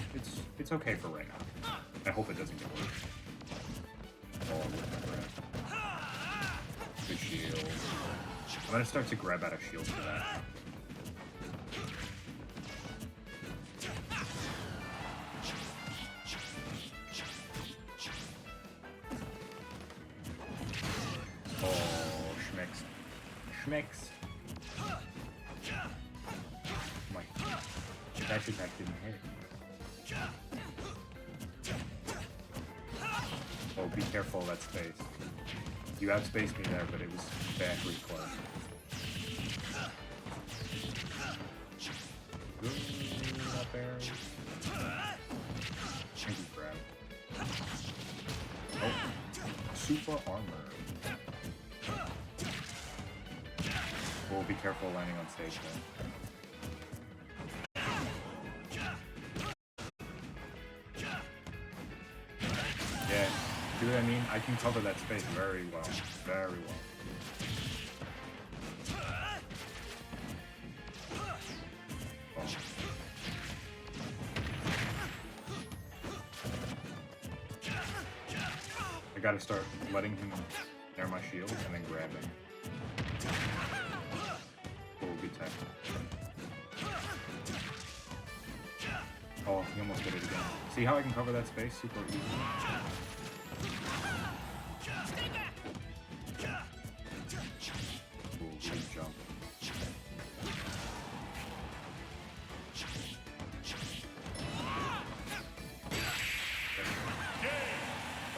it's okay for right now. I hope it doesn't get worse. Oh, good shield. I'm gonna start to grab out of shield for that. Oh, Schmicks. My dash attack didn't hit. Oh, be careful of that space. You outspaced me there, but it was badly close. Good up air. Thank you, grab. Oh, super armor. Well, be careful landing on stage though. Yeah, see what I mean? I can cover that space very well. Very well. Oh. I gotta start letting him near my shield and then grabbing. Oh, good tech. Oh, he almost did it again. See how I can cover that space super easy? Ooh, good jump.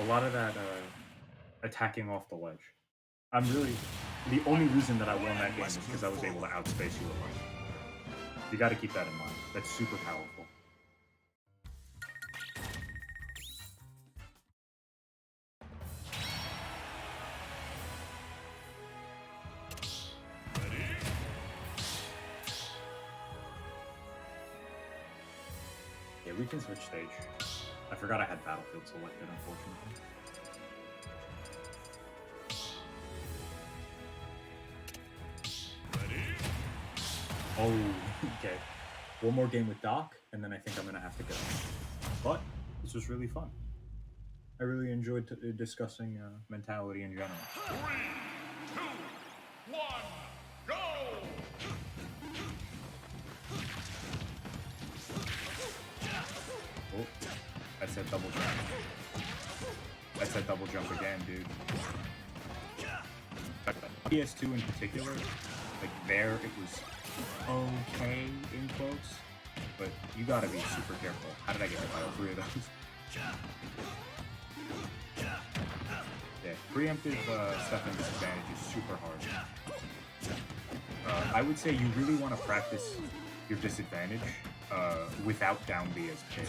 A lot of that attacking off the ledge. The only reason that I won that game is because I was able to outspace you a lot. You gotta keep that in mind. That's super powerful. Yeah, we can switch stage. I forgot I had Battlefield selected, unfortunately. Oh, okay. One more game with Doc, and then I think I'm gonna have to go. But this was really fun. I really enjoyed discussing mentality in general. 3, 2, 1, go! Oh, that's that double jump. That's that double jump again, dude. PS2 in particular, like there it was okay in quotes, but you gotta be super careful. How did I get hit by all three of those? Yeah, preemptive stuff in disadvantage is super hard. I would say you really want to practice your disadvantage without down B as pit.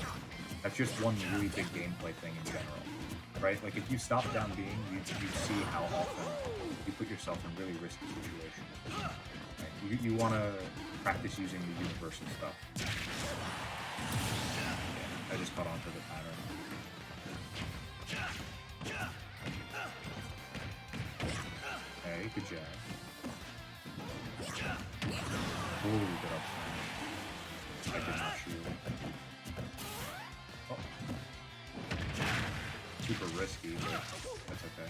That's just one really big gameplay thing in general, right? Like if you stop down being, you see how often you put yourself yourself in really risky situations. Right? You want to practice using the universe and stuff. Yeah, I just caught on to the pattern. Hey, good job. Ooh, good up smash. I did not shoot. Oh. Super risky, but that's okay.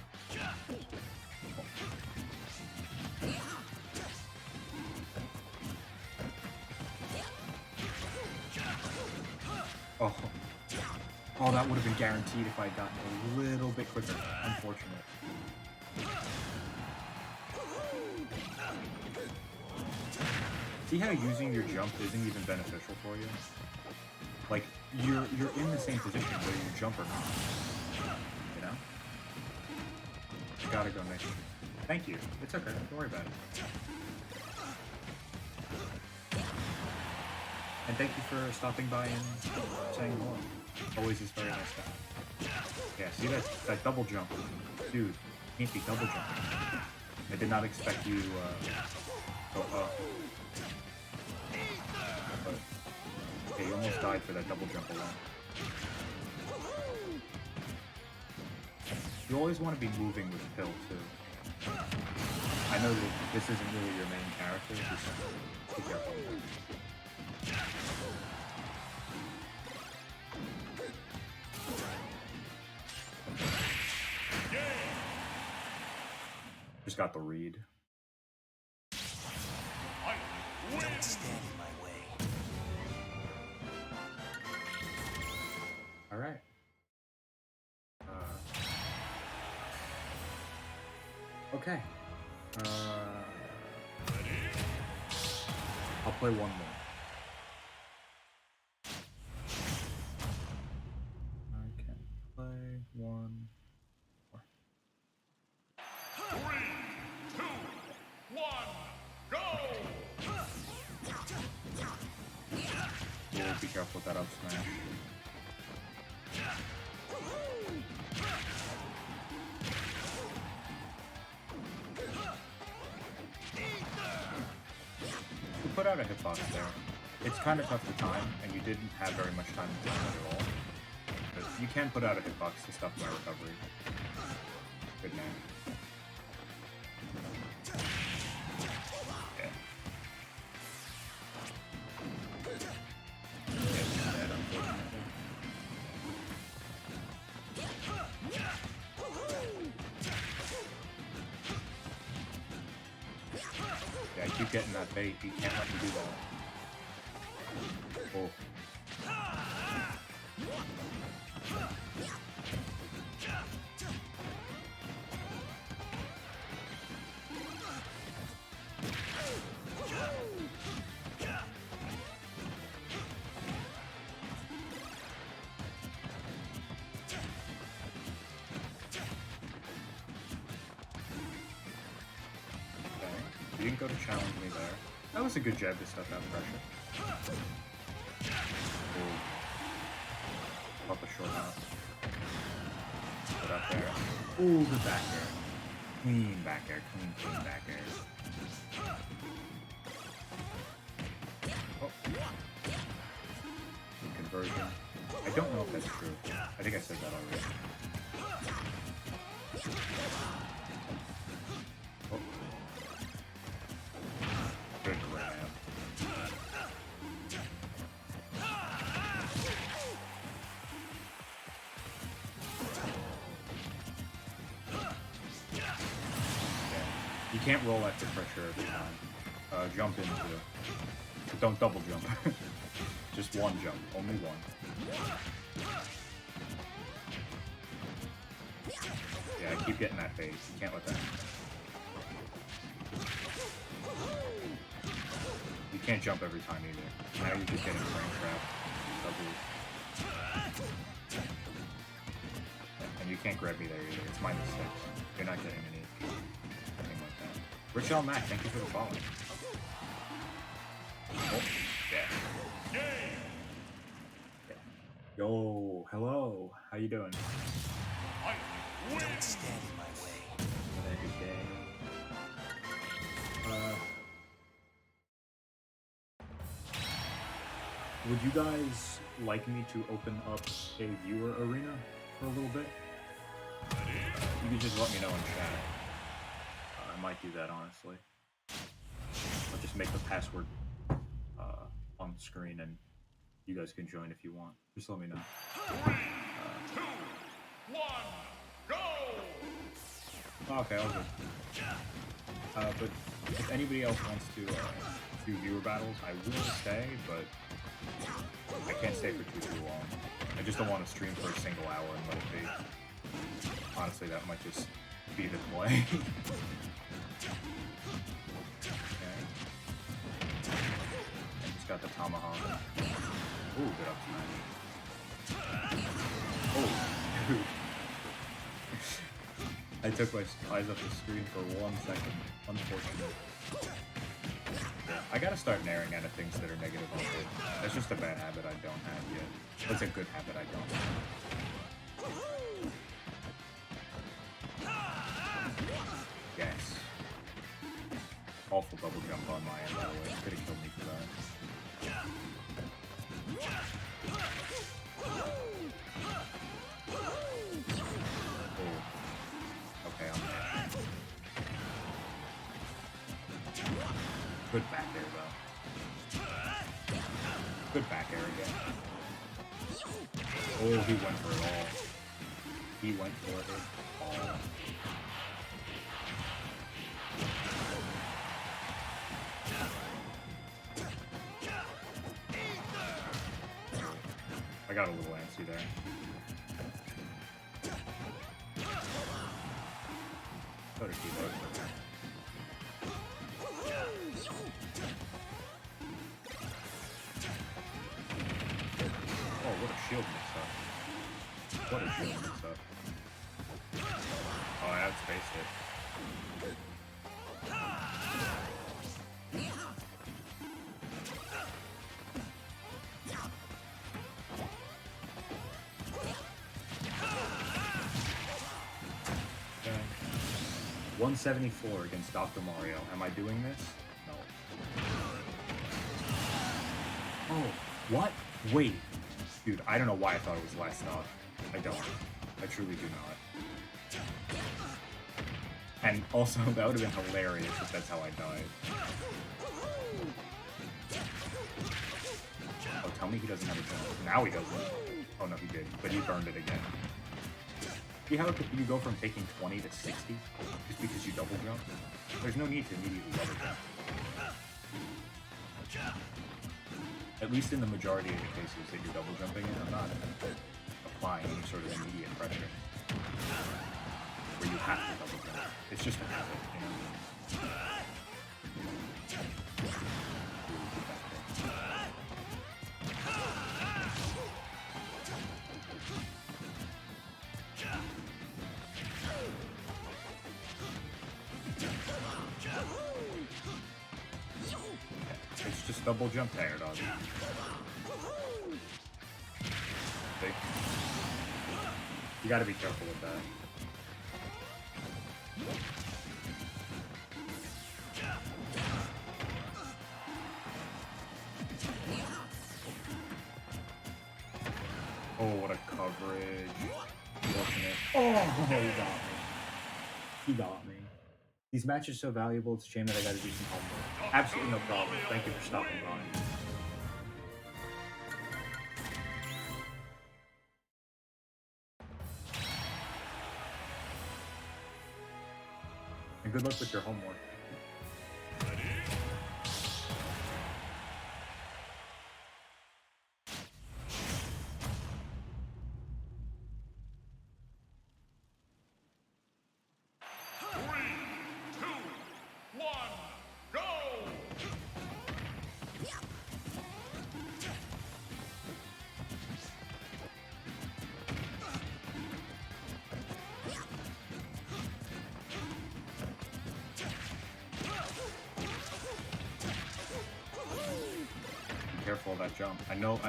Oh. Oh, that would have been guaranteed if I'd gotten a little bit quicker. Unfortunate. See how using your jump isn't even beneficial for you? Like, you're in the same position whether you jump or not. You know? You gotta go next. Thank you. It's okay. Don't worry about it. And thank you for stopping by and saying hello. Always is very nice to have. Yeah, see that double jump? Dude, can't be double jumping. I did not expect you to go up. But, okay, you almost died for that double jump alone. You always want to be moving with Pill, too. I know that this isn't really your main character, just be careful. Just got the read. Don't stand in my way. All right. Okay. I'll play one more. I can play one more. 3, 2, 1, go! Yeah, be careful with that up smash. You put out a hitbox there. It's kind of tough to time, and you didn't have very much time to time it at all. But you can put out a hitbox to stop my recovery. Good man. Yeah. Yeah, he's dead, unfortunately. Yeah, I keep getting that bait. You can't let me do that. Oh. You didn't go to challenge me there. That was a good jab to stuff that pressure. Ooh. Pop a short out. Put up there. Ooh, good back air. Clean back air. Clean back air. Oh. Good conversion. I don't know if that's true. I think I said that already. Oh. Good grab. You can't roll after pressure every time. Jump into it. But don't double jump. Just one jump. Only one. Yeah, I keep getting that phase. You can't let that happen. You can't jump every time either. Now you're just getting frame trapped. Doubles. And you can't grab me there either. It's -6. You're not getting anything like that. Richelle Mack, thank you for the follow. Oh, yeah. Yo, hello. How you doing? Don't stand in my way. Another good day. Would you guys like me to open up a viewer arena for a little bit? You can just let me know in chat. I might do that, honestly. I'll just make the password on the screen, and you guys can join if you want. Just let me know. 3, 2, 1, go! Okay, I'll go. But if anybody else wants to do viewer battles, I will stay, but I can't stay for too long. I just don't want to stream for a single hour and let it be. Honestly, that might just be the play. Okay. I just got the tomahawk. Ooh, good up smash. Oh, dude. I took my eyes off the screen for 1 second. Unfortunate. I gotta start naring out of things that are negative on it. That's just a bad habit I don't have yet. That's a good habit I don't have. Yes. Awful double jump on my end, by the way. Could have killed me for that. Oh. Okay, I'm there. Good back air, though. Good back air again. Oh, he went for it all. He went for it all. I got a little antsy there. Better keep up. Oh, what a shield mix-up. What a shield mix-up. Oh, I outspaced it. Okay. 174 against Dr. Mario. Am I doing this? No. Oh, what? Wait. Dude, I don't know why I thought it was last stock. I don't. I truly do not. And also, that would have been hilarious if that's how I died. Oh, tell me he doesn't have a jump. Now he doesn't. Oh no, he did. But he burned it again. See how you go from taking 20 to 60 just because you double jump? There's no need to immediately double jump. At least in the majority of the cases that you're double jumping in, I'm not applying any sort of immediate pressure. Where you have to double jump. It's just a habit, you know? It's just double jump there, dog. See? You gotta be careful with that. Oh, what a coverage. Fortunate. Oh, he got me. He got me. These matches are so valuable, it's a shame that I gotta do some homework. Absolutely no problem. Thank you for stopping by. And good luck with your homework. Careful of that jump. I know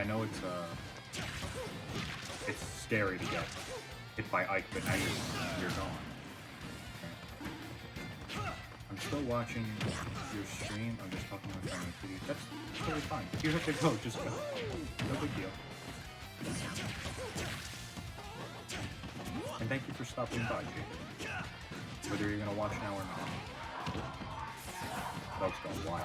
it's scary to get hit by Ike, but now you're gone. Okay. I'm still watching your stream, I'm just talking about family TV. That's totally fine. If you have to go, just go. No big deal. And thank you for stopping by, Jake. Whether you're gonna watch now or not. Dog's gone wild.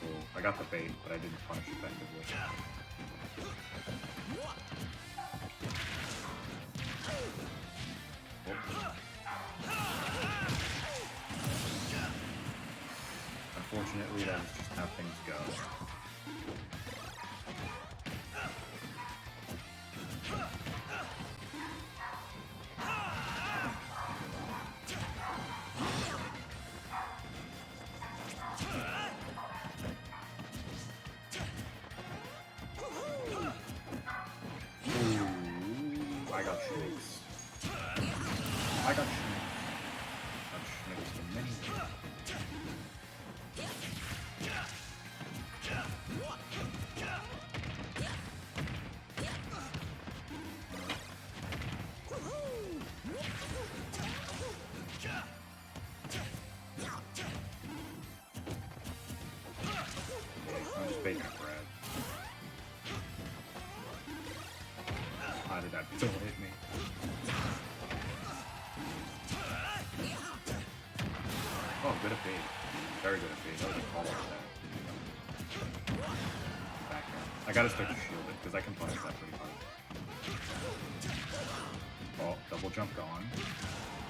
Cool. I got the bait, but I didn't punish effectively. Unfortunately, that is just how things go. Ooh, I got shakes. I got shakes. Got shakes for many years. I'm just baiting a grab. How did that still hit me? Oh, good at bait. Very good at bait. That was a call like that. Back down. I gotta start to shield it because I can punish that pretty hard. Oh, double jump gone.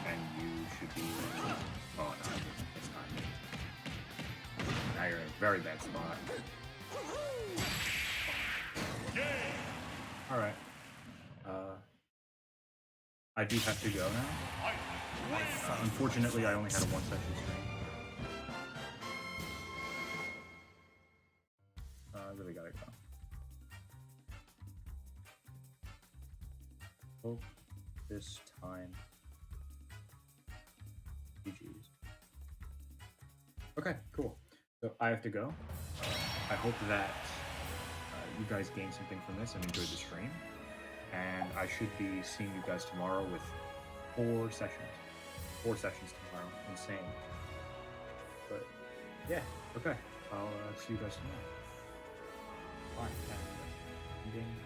And you should be. Oh, no. It's not. Now you're in a very bad spot. Alright. I do have to go now. Unfortunately, I only had a one-session stream. I really gotta go. Hope this time. GG's. Okay, cool. So I have to go. I hope that you guys gained something from this and enjoyed the stream. And I should be seeing you guys tomorrow with 4 sessions. 4 sessions tomorrow. Insane. But yeah, okay. I'll see you guys tomorrow. Bye. Ding.